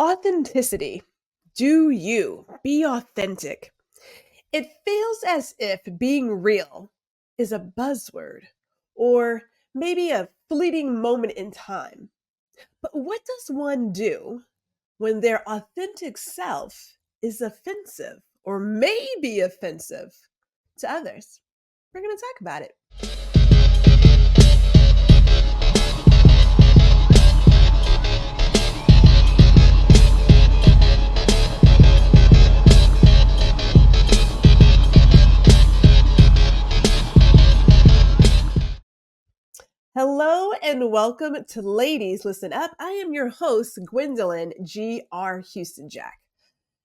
Authenticity. Do you be authentic? It feels as if being real is a buzzword or maybe a fleeting moment in time. But what does one do when their authentic self is offensive or maybe offensive to others? We're going to talk about it. Hello and welcome to Ladies Listen Up. I am your host, Gwendolyn G.R. Houston Jack.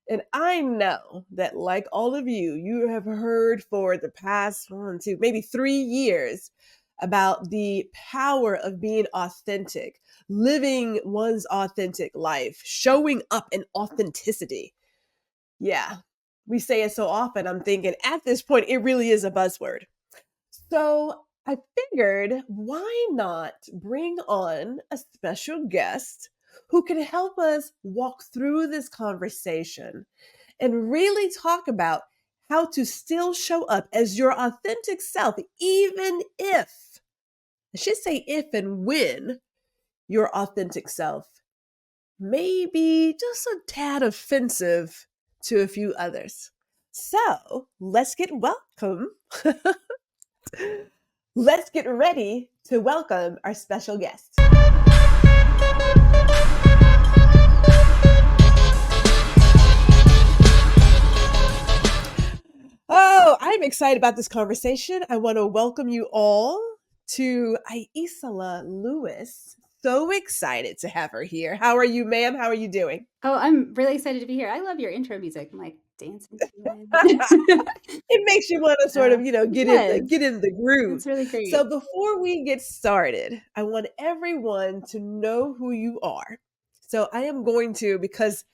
And I know that, like all of you, you have heard for the past 1, 2, maybe 3 years about the power of being authentic, living one's authentic life, showing up in authenticity. Yeah, we say it so often. I'm thinking at this point, it really is a buzzword. So I figured, why not bring on a special guest who can help us walk through this conversation and really talk about how to still show up as your authentic self, even if, I should say if and when, your authentic self may be just a tad offensive to a few others. So let's get welcome. Let's get ready to welcome our special guest. Oh, I'm excited about this conversation. I want to welcome you all to Aicila Lewis. So excited to have her here. How are you, ma'am? How are you doing? Oh, I'm really excited to be here. I love your intro music. I'm like dancing to it. It makes you want to sort of, get Yes, in the groove. it's really great. So before we get started, I want everyone to know who you are. So I am going to, because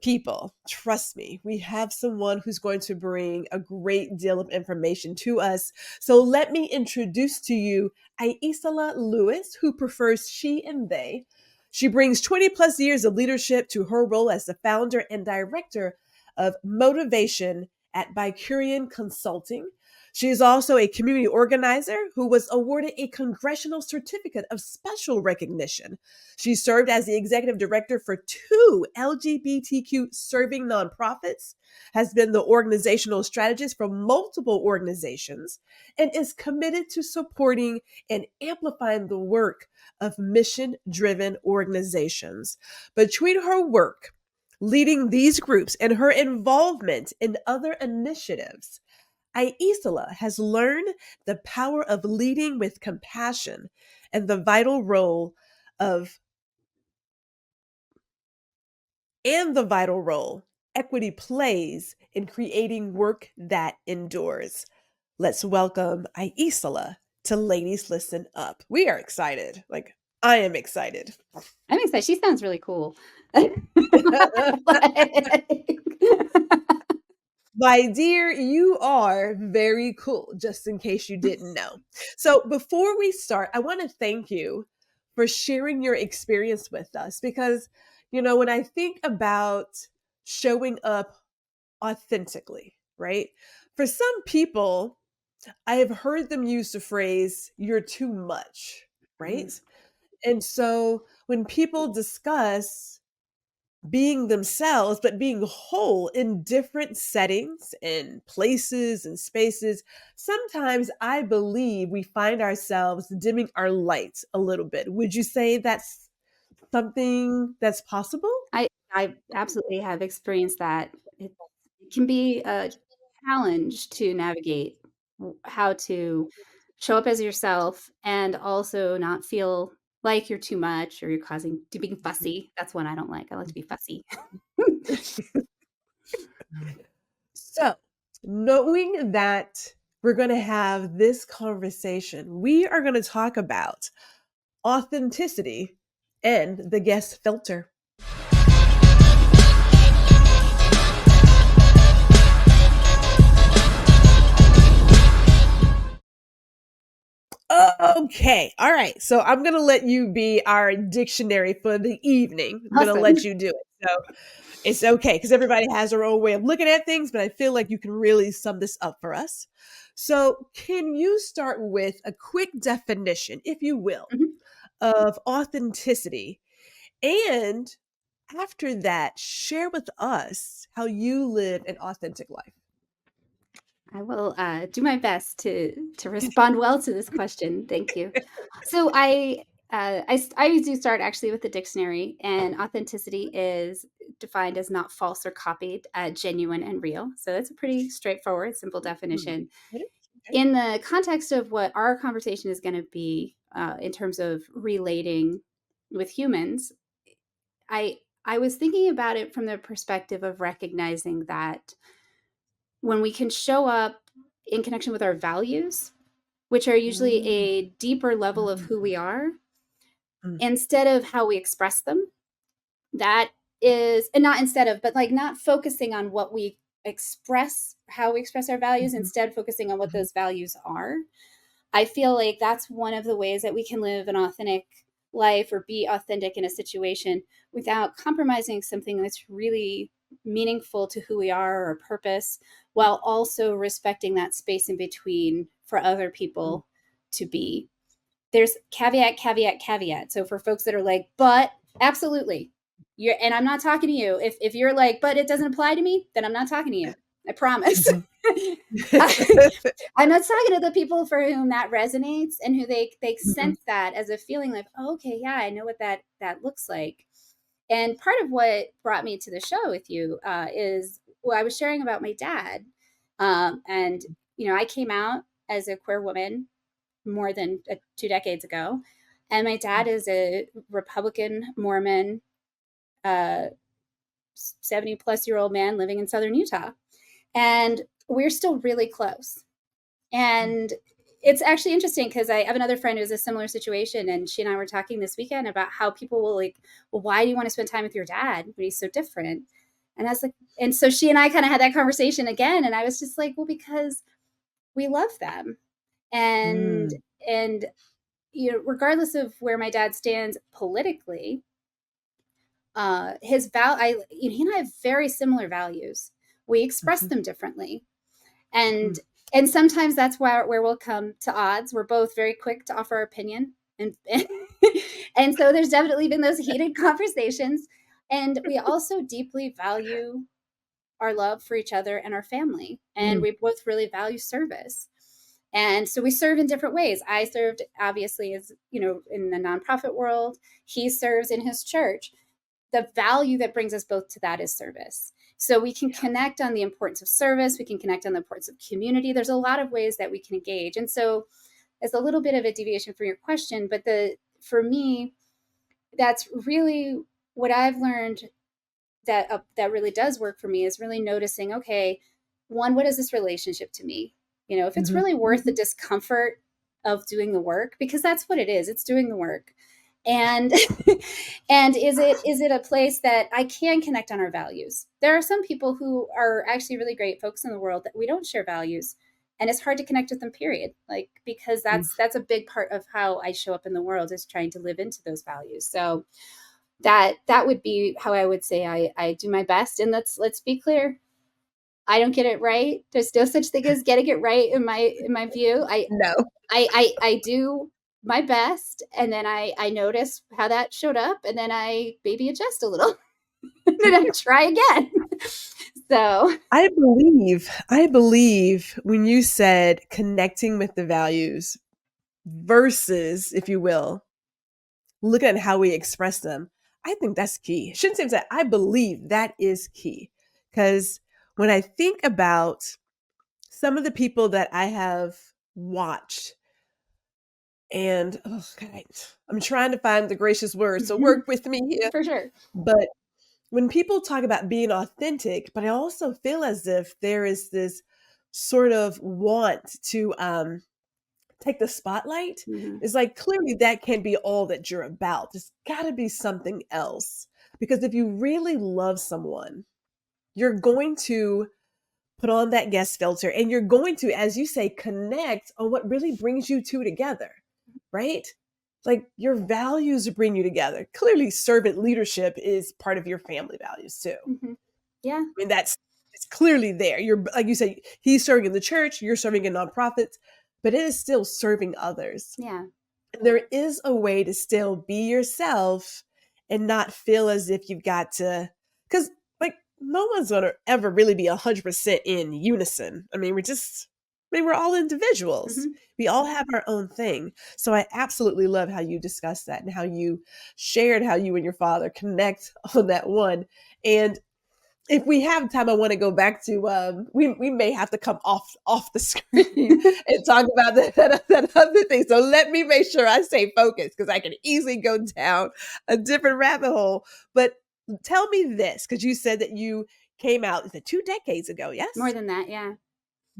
people, trust me, we have someone who's going to bring a great deal of information to us. So let me introduce to you Aicila Lewis, who prefers she and they. She brings 20 plus years of leadership to her role as the founder and director of motivation at Bicurian Consulting. She is also a community organizer who was awarded a congressional certificate of special recognition. She served as the executive director for 2 LGBTQ serving nonprofits, has been the organizational strategist for multiple organizations, and is committed to supporting and amplifying the work of mission-driven organizations. Between her work leading these groups and her involvement in other initiatives, Aicila has learned the power of leading with compassion and the vital role equity plays in creating work that endures. Let's welcome Aicila to Ladies Listen Up. We are excited. I am excited. I'm excited. She sounds really cool. My dear, you are very cool, just in case you didn't know. So before we start, I want to thank you for sharing your experience with us because, when I think about showing up authentically, right? For some people, I have heard them use the phrase, you're too much, right? And so when people discuss being themselves, but being whole in different settings and places and spaces, sometimes I believe we find ourselves dimming our lights a little bit. Would you say that's something that's possible? I absolutely have experienced that. It can be a challenge to navigate how to show up as yourself and also not feel like you're too much or you're causing to being fussy. That's one I don't like. I like to be fussy. So, knowing that we're going to have this conversation, we are going to talk about authenticity and the guest filter. Okay. All right. So I'm going to let you be our dictionary for the evening. I'm going to Awesome. let you do it. So it's okay because everybody has their own way of looking at things, but I feel like you can really sum this up for us. So, can you start with a quick definition, if you will, Mhm. of authenticity? And after that, share with us how you live an authentic life. I will do my best to respond well to this question. Thank you. So I do start actually with the dictionary, and authenticity is defined as not false or copied, genuine and real. So that's a pretty straightforward, simple Mhm. definition. Okay. In the context of what our conversation is going to be, in terms of relating with humans, I was thinking about it from the perspective of recognizing that when we can show up in connection with our values, which are usually Mm, a deeper level of mm, who we are, mm, instead of how we express them, that is, and not instead of, but like not focusing on what we express, how we express our values, mhm, instead focusing on what mhm, those values are. I feel like that's one of the ways that we can live an authentic life or be authentic in a situation without compromising something that's really meaningful to who we are or purpose, while also respecting that space in between for other mm, people to be. There's caveat, caveat, caveat. So for folks that are like, but absolutely, you're, and I'm not talking to you. If you're like, but it doesn't apply to me, then I'm not talking to you. I promise. mhm. I'm not talking to the people for whom that resonates and who they Mhm, sense that as a feeling like, oh, okay, yeah, I know what that looks like. And part of what brought me to the show with you is, well, I was sharing about my dad, and I came out as a queer woman more than 2 decades ago, and my dad is a Republican Mormon, uh, 70-plus-year-old man living in southern Utah, and we're still really close. And it's actually interesting because I have another friend who's a similar situation, and she and I were talking this weekend about how people will like, well, why do you want to spend time with your dad when he's so different? And I was like, and so she and I kind of had that conversation again, and I was just like, well, because we love them, and mm, and regardless of where my dad stands politically, his he and I have very similar values. We express mhm, them differently, and mm, and sometimes that's where we'll come to odds. We're both very quick to offer our opinion, and so there's definitely been those heated conversations. And we also deeply value our love for each other and our family, and mm, we both really value service. And so we serve in different ways. I served obviously as in the nonprofit world. He serves in his church. The value that brings us both to that is service. So we can yeah. connect on the importance of service. We can connect on the importance of community. There's a lot of ways that we can engage. And so it's a little bit of a deviation from your question, but for me, that's really what I've learned that really does work for me is really noticing, okay, one, what is this relationship to me? If it's Mhm, really worth the mhm, discomfort of doing the work, because that's what it is. It's doing the work. And and is it a place that I can connect on our values? There are some people who are actually really great folks in the world that we don't share values, and it's hard to connect with them, period. Like, because mm. that's a big part of how I show up in the world, is trying to live into those values. So that would be how I would say I do my best. And let's be clear, I don't get it right. There's no such thing as getting it right in my view. No. I do my best, and then I notice how that showed up, and then I maybe adjust a little, and then I try again. So I believe when you said connecting with the values versus, if you will, looking at how we express them, I think that's key. I shouldn't say that. I believe that is key. Because when I think about some of the people that I have watched, and oh, God, I'm trying to find the gracious words, so work with me here. for sure. But when people talk about being authentic, but I also feel as if there is this sort of want to take the spotlight. Hmm. It's like clearly that can't be all that you're about. There's got to be something else. Because if you really love someone, you're going to put on that guest filter and you're going to, as you say, connect on what really brings you two together. right? Like your values bring you together. Clearly, servant leadership is part of your family values too. Mhm. Yeah. I mean, it's clearly there. You're like you say, he's serving in the church, you're serving in nonprofits, but it is still serving others. Yeah. There is a way to still be yourself and not feel as if you've got to, because like no one's gonna ever really be 100% in unison. I mean, we're all individuals. Mhm. We all have our own thing. So I absolutely love how you discussed that and how you shared how you and your father connect on that one. And if we have time, I want to go back to we may have to come off the screen and talk about that other thing. So let me make sure I stay focused because I can easily go down a different rabbit hole. But tell me this, because you said that you came out, is it 2 decades ago? More Yes, than that, yeah.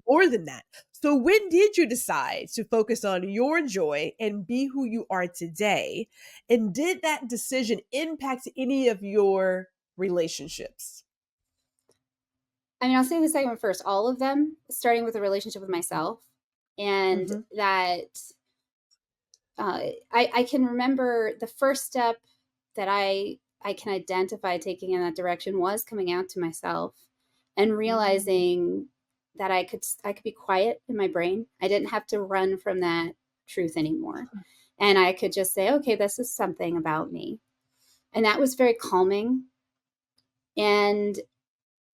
more than that. So when did you decide to focus on your joy and be who you are today? And did that decision impact any of your relationships? I mean, I'll say the second one first. All of them, starting with a relationship with myself, and Mm-hmm. that I can remember the first step that I can identify taking in that direction was coming out to myself and Mm-hmm. realizing that I could be quiet in my brain. I didn't have to run from that truth anymore, and I could just say, okay, this is something about me, and that was very calming. And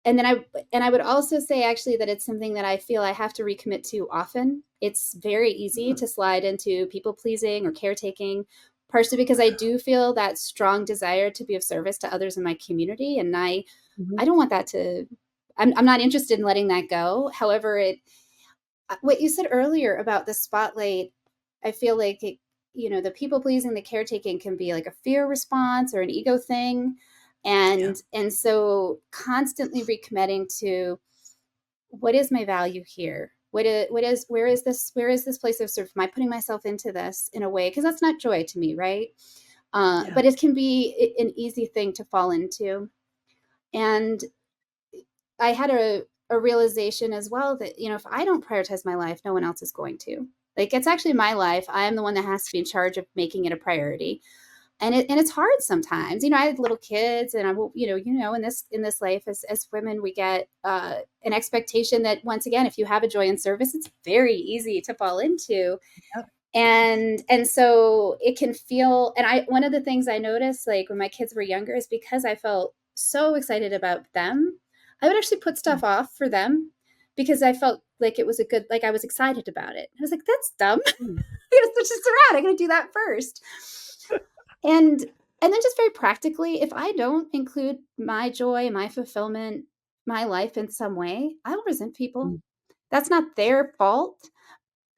and I would also say actually that it's something that I feel I have to recommit to often. It's very easy to slide into people pleasing or caretaking, partially because I do feel that strong desire to be of service to others in my community, and I don't want that to. I'm not interested in letting that go. However, it what you said earlier about the spotlight, I feel like the people pleasing, the caretaking can be like a fear response or an ego thing. Yeah. And so constantly recommitting to what is my value here? Where is this place of service? Am I putting myself into this in a way? Because that's not joy to me, right? Yeah. But it can be an easy thing to fall into. And I had a realization as well that, if I don't prioritize my life, no one else is going to. Like it's actually my life. I am the one that has to be in charge of making it a priority. And it's hard sometimes. I had little kids and I will, in this life as women, we get an expectation that once again, if you have a joy in service, it's very easy to fall into. Yep. And so it can feel, and I one of the things I noticed like when my kids were younger is because I felt so excited about them, I would actually put stuff off for them because I felt like it was like I was excited about it. I was like, that's dumb. Mm. It's just around. I'm gonna do that first. And and then just very practically, if I don't include my joy, my fulfillment, my life in some way, I'll resent people. Mm. That's not their fault.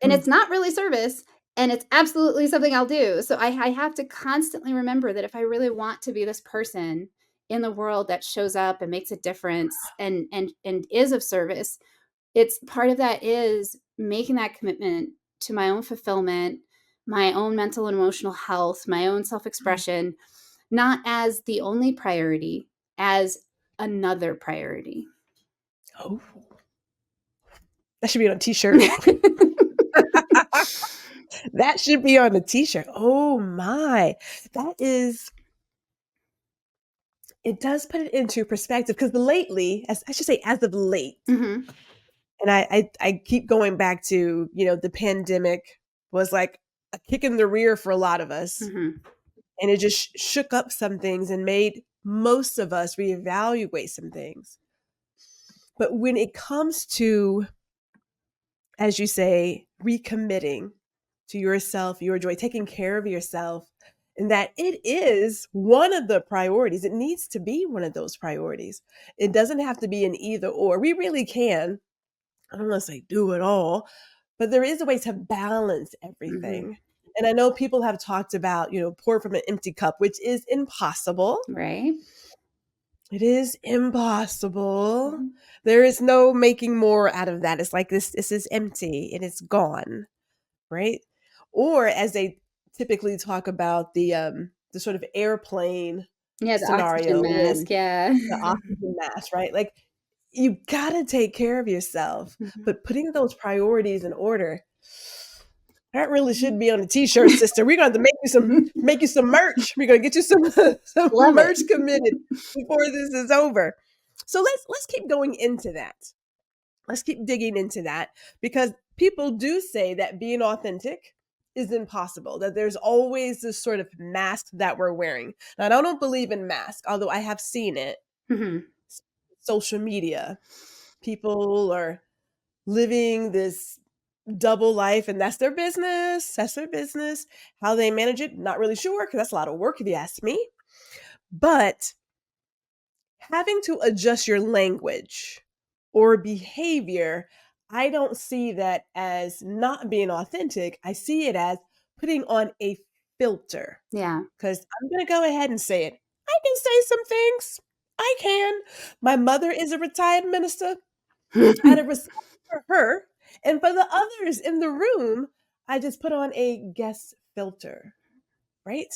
And Mm. it's not really service, and it's absolutely something I'll do. So I have to constantly remember that if I really want to be this person in the world that shows up and makes a difference and is of service, it's part of that is making that commitment to my own fulfillment, my own mental and emotional health, my own self-expression, not as the only priority, as another priority. Oh, that should be on a t-shirt. That should be on a t-shirt. Oh my. That is, it does put it into perspective because lately, as I should say, as of late, Mhm, and I keep going back to, the pandemic was like a kick in the rear for a lot of us. mhm, And it just shook up some things and made most of us reevaluate some things. But when it comes to, as you say, recommitting to yourself, your joy, taking care of yourself, and that it is one of the priorities. It needs to be one of those priorities. It doesn't have to be an either or. We really can, I don't want to say do it all, but there is a way to balance mhm. everything. And I know people have talked about, pour from an empty cup, which is impossible. Right? It is impossible. Mhm. There is no making more out of that. It's like this is empty and it's gone, right? Or as they typically talk about the sort of airplane Yeah, the oxygen scenario mask, when yeah. the oxygen mask, right? Like you got to take care of yourself, Mhm. but putting those priorities in order, That really should be on a t-shirt, sister. We're gonna have to make you some merch. We're gonna get you some some Love it. merch committed before this is over. So let's keep going into that. Let's keep digging into that because people do say that being authentic is impossible, that there's always this sort of mask that we're wearing. Now, I don't believe in masks, although I have seen it. Mhm. Social media, people are living this double life, and that's their business. That's their business. How they manage it, not really sure, because that's a lot of work if you ask me. But having to adjust your language or behavior, I don't see that as not being authentic. I see it as putting on a filter. Yeah. Because I'm going to go ahead and say it. I can say some things. I can. My mother is a retired minister. Out of respect for her and for the others in the room, I just put on a guest filter, right?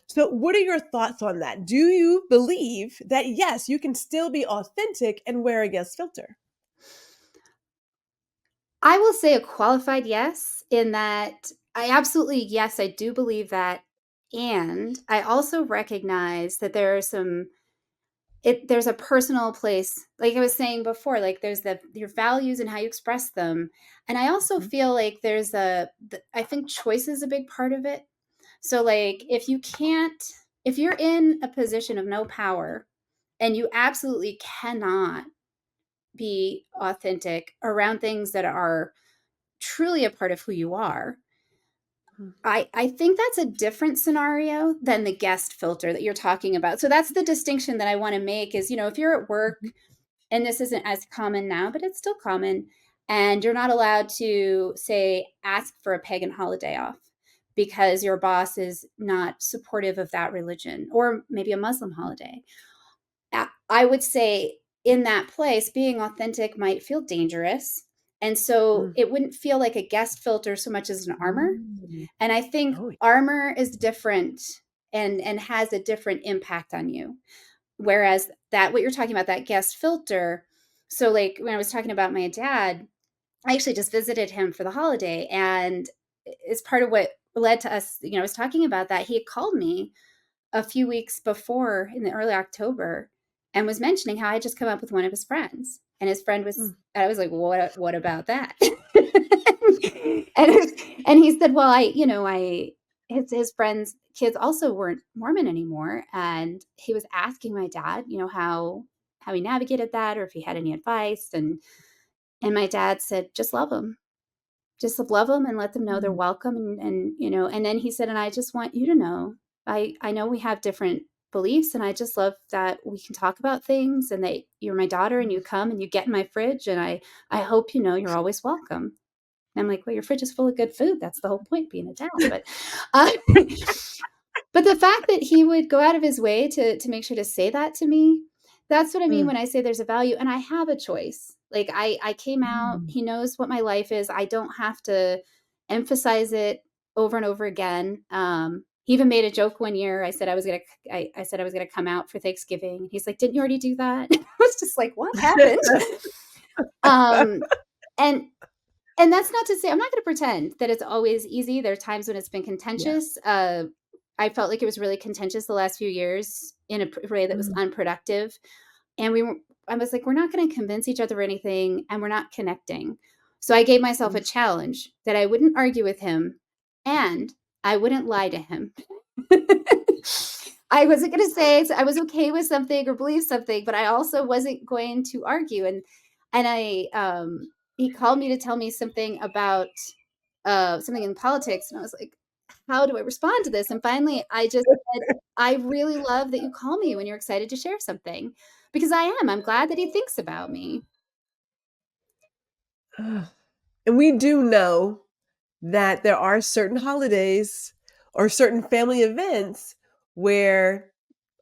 So, what are your thoughts on that? Do you believe that, yes, you can still be authentic and wear a guest filter? I will say a qualified yes, in that I absolutely, yes, I do believe that. And I also recognize that there are some there's a personal place, like I was saying before, like there's your values and how you express them. And I also Mhm. feel like I think choice is a big part of it. So like if you're in a position of no power and you absolutely cannot be authentic around things that are truly a part of who you are, Mhm. I think that's a different scenario than the guest filter that you're talking about. So that's the distinction that I want to make is, if you're at work, Mhm. and this isn't as common now, but it's still common, and you're not allowed to say ask for a pagan holiday off because your boss is not supportive of that religion, or maybe a Muslim holiday. I would say in that place, being authentic might feel dangerous. And so Mm. it wouldn't feel like a guest filter so much as an armor. Mm. And I think Oh, armor is different and has a different impact on you. Whereas that what you're talking about, that guest filter. So like when I was talking about my dad, I actually just visited him for the holiday, and it's part of what led to us, I was talking about that. He had called me a few weeks before in the early October and was mentioning how I just come up with one of his friends. And his friend was, mm. I was like, what about that? and, and he said, well, his friends' kids also weren't Mormon anymore. And he was asking my dad, how he navigated that or if he had any advice. And my dad said, just love them and let them know they're Mm. welcome. And then he said, and I just want you to know, I know we have different beliefs, and I just love that we can talk about things, and that you're my daughter and you come and you get in my fridge. And I hope you know you're always welcome. And I'm like, well, your fridge is full of good food. That's the whole point being a dad. Uh, but the fact that he would go out of his way to make sure to say that to me, that's what I mean Mm. when I say there's a value, and I have a choice. Like I came out, Mm. he knows what my life is. I don't have to emphasize it over and over again. He even made a joke one year. I said I was gonna come out for Thanksgiving. He's like, "Didn't you already do that?" I was just like, "What happened?" um, and and that's not to say I'm not going to pretend that it's always easy. There are times when it's been Yeah. contentious. I felt like it was really contentious the last few years in a way that was Mm. unproductive. And I was like, we're not going to convince each other or anything, and we're not connecting. So I gave myself a Mm. challenge that I wouldn't argue with him and I wouldn't lie to him. I wasn't going to say I was okay with something or believe something, but I also wasn't going to argue. And he called me to tell me something about something in politics, and I was like, how do I respond to this? And finally, I just said, I really love that you call me when you're excited to share something, because I am. I'm glad that he thinks about me. And we do know that there are certain holidays or certain family events where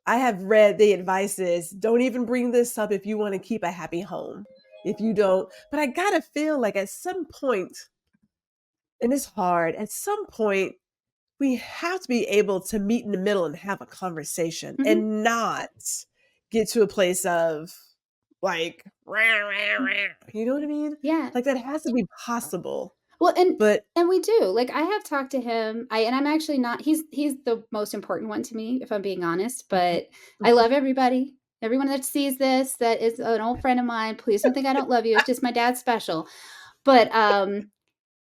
I have read the advice is don't even bring this up if you want to keep a happy home. If you don't, but I gotta feel like at some point, and it's hard, at some point, we have to be able to meet in the middle and have a conversation Mhm. and not get to a place of like, rah, rah, rah. You know what I mean? Yeah. Like that has to be possible. Well, But and we do. Like I have talked to him. I'm actually not he's the most important one to me, if I'm being honest, mhm, but I mhm. love everybody. Everyone that sees this that is an old friend of mine, please don't think I don't love you. It's just my dad's special. But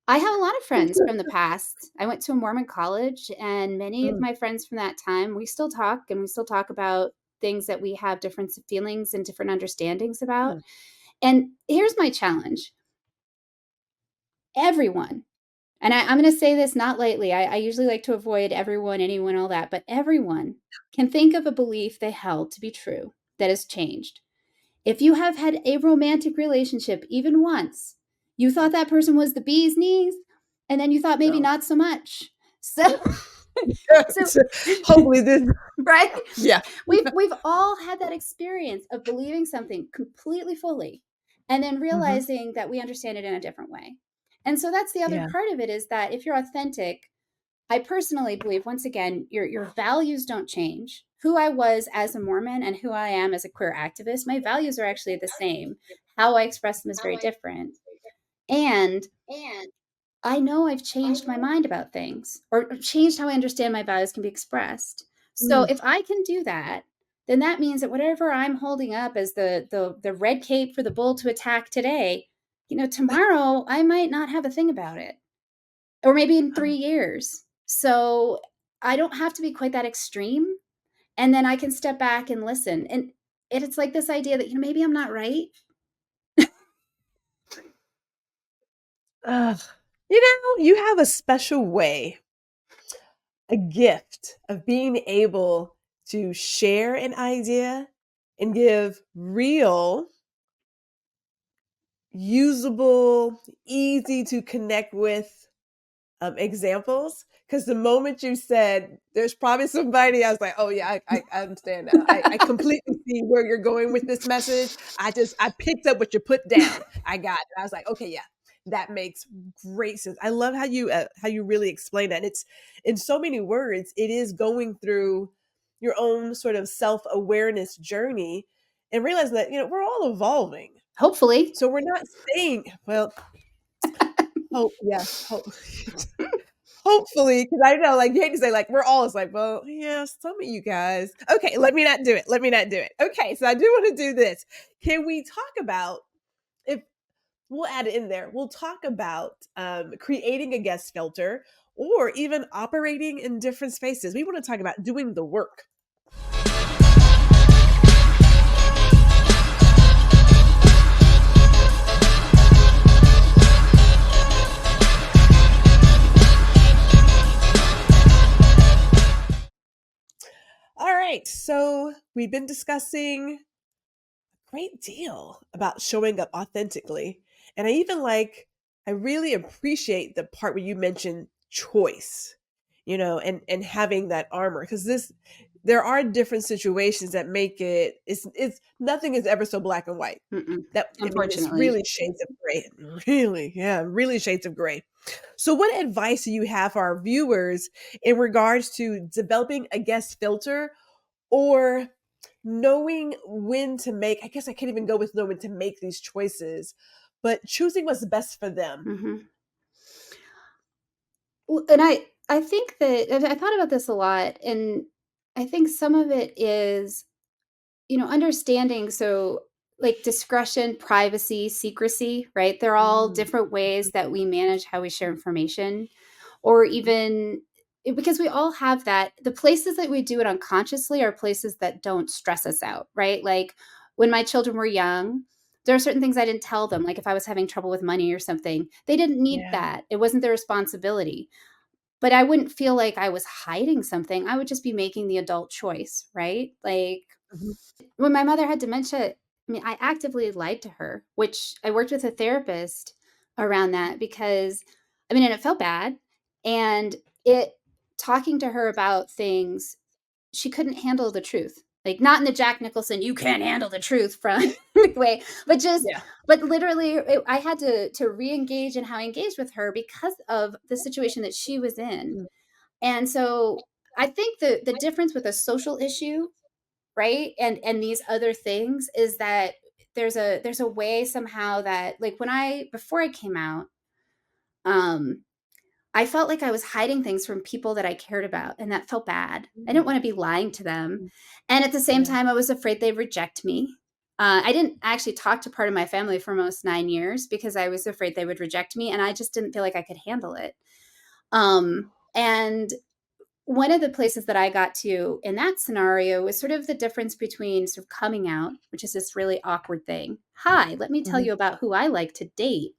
I have a lot of friends from the past. I went to a Mormon college, and many of Mm, my friends from that time, we still talk, and we still talk about things that we have different feelings and different understandings about. mm, And here's my challenge: everyone, and I'm going to say this not lightly. I usually like to avoid everyone, anyone, all that, but everyone can think of a belief they held to be true that has changed. If you have had a romantic relationship even once, you thought that person was the bee's knees, and then you thought maybe no. not so much. So, so So, hopefully this right? yeah. We've all had that experience of believing something completely fully and then Mhm. realizing that we understand it in a different way. And so that's the other Yeah. part of it, is that if you're authentic, I personally believe, once again, your values don't change. Who I was as a Mormon and who I am as a queer activist, my values are actually the same. How I express them is very different. And I know I've changed my mind about things, or changed how I understand my values can be expressed. So Mm. if I can do that, then that means that whatever I'm holding up as the red cape for the bull to attack today, tomorrow I might not have a thing about it, or maybe in 3 years. So I don't have to be quite that extreme, and then I can step back and listen. And it's like this idea that maybe I'm not right. Ugh. You have a special way, a gift of being able to share an idea and give real, usable, easy to connect with examples. Because the moment you said there's probably somebody, I was like, oh yeah, I understand now. I completely see where you're going with this message. I picked up what you put down. I got it. I was like, okay, yeah, that makes great sense. I love how you really explain that. And it's in so many words. It is going through your own sort of self awareness journey and realizing that we're all evolving. Hopefully. So we're not saying, well, hope, yes, hope. Hopefully, because I know, like, you hate to say, like, we're all it's like, well, yeah, some of you guys. Okay, let me not do it. Let me not do it. Okay, so I do want to do this. Can we talk about if we'll add it in there? We'll talk about creating a guest filter or even operating in different spaces. We want to talk about doing the work. All right, so we've been discussing great deal about showing up authentically. And I really appreciate the part where you mentioned choice, and having that armor. Because there are different situations that make it's nothing is ever so black and white. Mm-mm. I mean, it's Unfortunately. really shades of gray. Really, yeah, really shades of gray. So, what advice do you have for our viewers in regards to developing a guest filter or knowing when to make, I guess I can't even go with knowing to make these choices, but choosing what's best for them. Hmm. Well, and I think that I thought about this a lot, and I think some of it is, understanding. So, like discretion, privacy, secrecy, right? They're all Mm, different ways that we manage how we share information, or even because we all have that. The places that we do it unconsciously are places that don't stress us out, right? Like when my children were young, there are certain things I didn't tell them. Like if I was having trouble with money or something, they didn't need yeah. that. It wasn't their responsibility, but I wouldn't feel like I was hiding something. I would just be making the adult choice, right? Like Mhm. when my mother had dementia, I mean, I actively lied to her, which I worked with a therapist around that because, I mean, and it felt bad. And it, talking to her about things, she couldn't handle the truth. Like, not in the Jack Nicholson, you can't handle the truth from way, but just, Yeah. but literally, I had to re engage in how I engaged with her because of the situation that she was in. Mm, And so I think the difference with a social issue, right, and these other things is that there's a way somehow that, like, when I before I came out, um, I felt like I was hiding things from people that I cared about, and that felt bad. I didn't Mm, want to be lying to them. And at the same yeah. time, I was afraid they'd reject me. I didn't actually talk to part of my family for almost 9 years because I was afraid they would reject me, and I just didn't feel like I could handle it. And one of the places that I got to in that scenario was sort of the difference between sort of coming out, which is this really awkward thing. Hi, let me tell Mhm. you about who I like to date,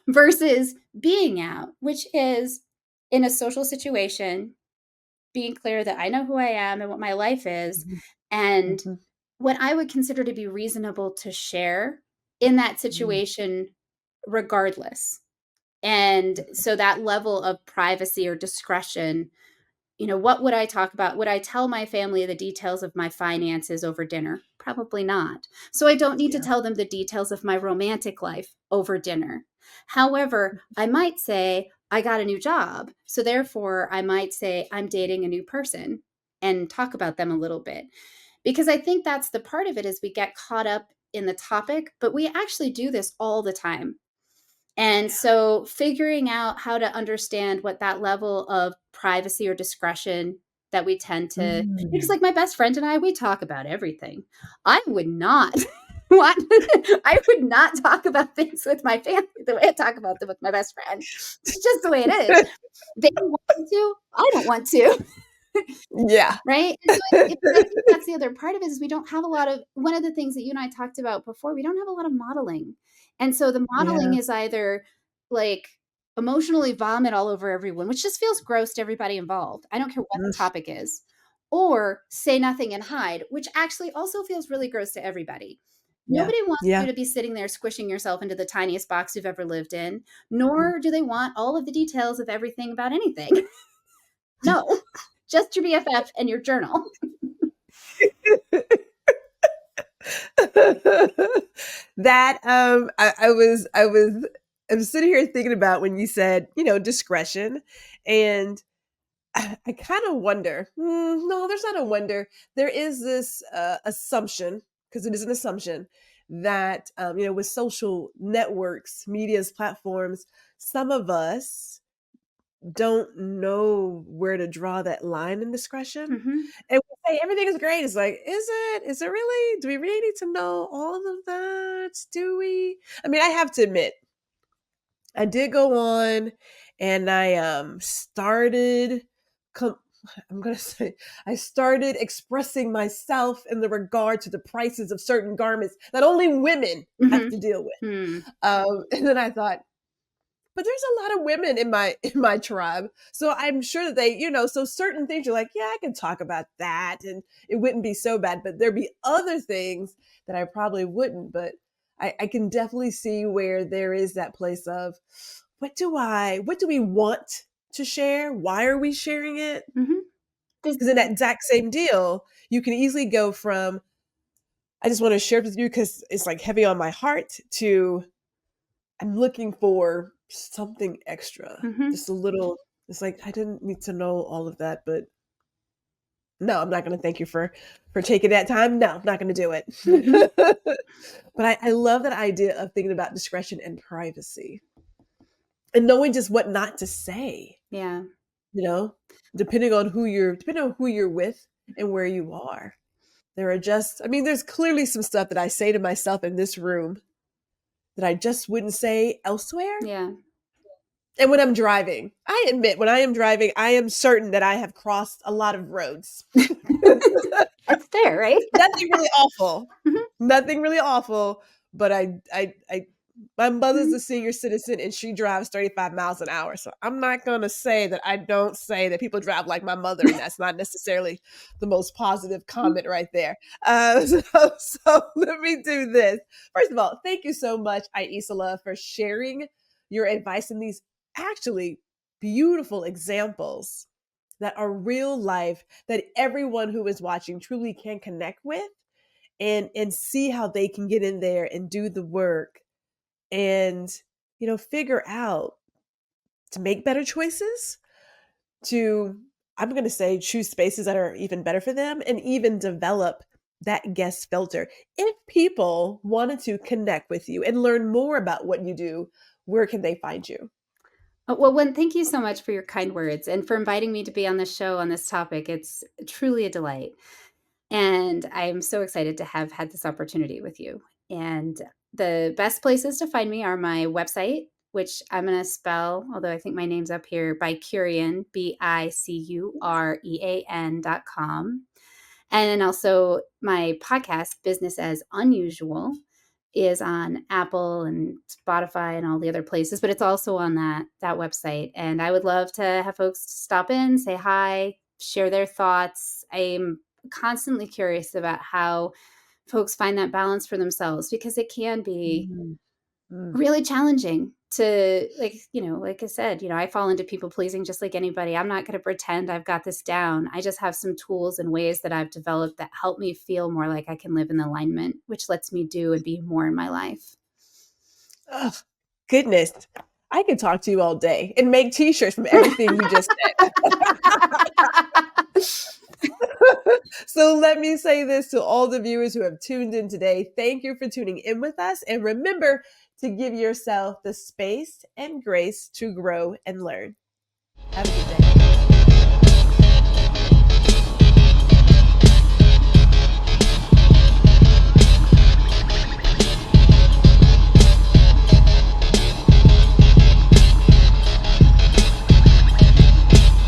versus being out, which is in a social situation, being clear that I know who I am and what my life is, Mhm. and Mhm. what I would consider to be reasonable to share in that Mm. situation, regardless. And Mhm. so that level of privacy or discretion, what would I talk about? Would I tell my family the details of my finances over dinner? Probably not. So I don't need to Yeah. tell them the details of my romantic life over dinner. However, I might say, I got a new job. So therefore, I might say, I'm dating a new person and talk about them a little bit. Because I think that's the part of it is we get caught up in the topic, but we actually do this all the time. And Yeah. so figuring out how to understand what that level of privacy or discretion that we tend to, because Mm. like my best friend and I, we talk about everything. I would not want, I would not talk about things with my family the way I talk about them with my best friend. It's just the way it is. They want to, I don't want to. Yeah. Right? And so I think that's the other part of it is we don't have a lot of one of the things that you and I talked about before, we don't have a lot of modeling. And so the modeling Yeah. is either like emotionally vomit all over everyone, which just feels gross to everybody involved. I don't care what the Mm. topic is. Or say nothing and hide, which actually also feels really gross to everybody. Yeah. Nobody wants you Yeah. to be sitting there squishing yourself into the tiniest box you've ever lived in, Mm. nor do they want all of the details of everything about anything. No, just your BFF and your journal. That I was sitting here thinking about when you said, discretion, and I kind of wonder. No, there's not a wonder. There is this assumption, because it is an assumption, that with social networks, media's platforms, some of us don't know where to draw that line in discretion. Mhm. And we say everything is great. It's like, is it? Is it really? Do we really need to know all of that? Do we? I mean, I have to admit, I did go on and I started com- I'm going to say I started expressing myself in the regard to the prices of certain garments that only women have Mhm. to deal with. Hmm. And then I thought, but there's a lot of women in my tribe, so I'm sure that they, so certain things you're like, yeah, I can talk about that and it wouldn't be so bad, but there'd be other things that I probably wouldn't. But I can definitely see where there is that place of what do we want to share, why are we sharing it? Mhm. This Because in that exact same deal you can easily go from, I just want to share it with you because it's like heavy on my heart, to I'm looking for something extra, Mhm. just a little. It's like I didn't need to know all of that, but no, I'm not going to thank you for taking that time. No, I'm not going to do it. Mhm. But I love that idea of thinking about discretion and privacy and knowing just what not to say. Yeah. You know, depending on who you're with and where you are. There are just, I mean, there's clearly some stuff that I say to myself in this room that I just wouldn't say elsewhere. Yeah. And when I'm driving, I admit, when I am driving, I am certain that I have crossed a lot of roads. That's fair, right? Nothing really awful. Mhm. Nothing really awful, but my mother's Mhm. a senior citizen and she drives 35 miles an hour. So I'm not going to say that I don't say that people drive like my mother, and that's not necessarily the most positive comment right there. So let me do this. First of all, thank you so much, Aicila, for sharing your advice in these actually beautiful examples that are real life, that everyone who is watching truly can connect with, and see how they can get in there and do the work and figure out to make better choices, to, I'm going to say, choose spaces that are even better for them, and even develop that guest filter. If people wanted to connect with you and learn more about what you do, where can they find you? Well, thank you so much for your kind words and for inviting me to be on the show on this topic. It's truly a delight. And I'm so excited to have had this opportunity with you. And the best places to find me are my website, which I'm going to spell, although I think my name's up here, Bicurean, BICUREAN.com. And then also my podcast, Business as Unusual, is on Apple and Spotify and all the other places, but it's also on that website. And I would love to have folks stop in, say hi, share their thoughts. I'm constantly curious about how folks find that balance for themselves, because it can be Mm, mm. really challenging to, like I said, I fall into people pleasing just like anybody. I'm not going to pretend I've got this down. I just have some tools and ways that I've developed that help me feel more like I can live in alignment, which lets me do and be more in my life. Oh, goodness. I could talk to you all day and make t-shirts from everything you just said. So let me say this to all the viewers who have tuned in today. Thank you for tuning in with us. And remember to give yourself the space and grace to grow and learn. Have a good day.